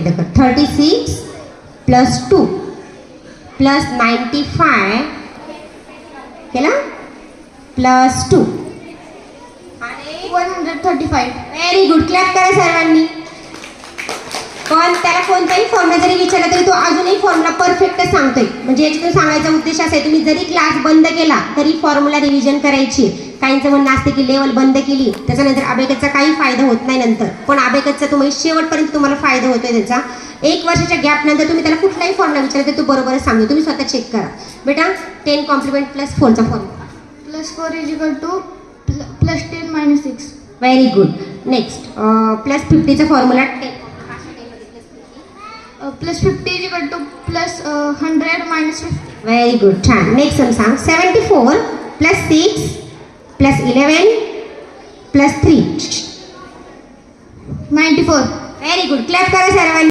36 plus 2 plus 95 केला plus 2 आणि 135. Very good. Clap करा सर्वांनी. पण त्याला कोणताही फॉर्म्युला जरी विचारला तरी तो अजूनही फॉर्म्युला परफेक्ट सांगतोय. म्हणजे याच्यातून सांगायचा उद्देश असा आहे, तुम्ही जरी क्लास बंद केला तरी फॉर्म्युला रिव्हिजन करायची. काहींचं म्हणणं असते की लेवल बंद केली त्याच्यानंतर अबेकसचा काही फायदा होत नाही नंतर, पण अबेकसचा तुम्ही शेवटपर्यंत तुम्हाला फायदा होतोय त्याचा. 1 वर्षाच्या गॅप नंतर तुम्ही त्याला कुठलाही फॉर्म्युला विचारला तर तो बरोबरच सांगतो. तुम्ही स्वतः चेक करा बेटा. 10 कॉम्प्लिमेंट प्लस 4चा formula. +4 = +10 - 6. Very good. Next plus 50चा फॉर्म्युला. +50 = +100 - 50. Very good. छान. नेक्स्ट सम सांग. 74 plus 6 plus 11 plus 3. 94. Very good. Clap करा सर्वांनी.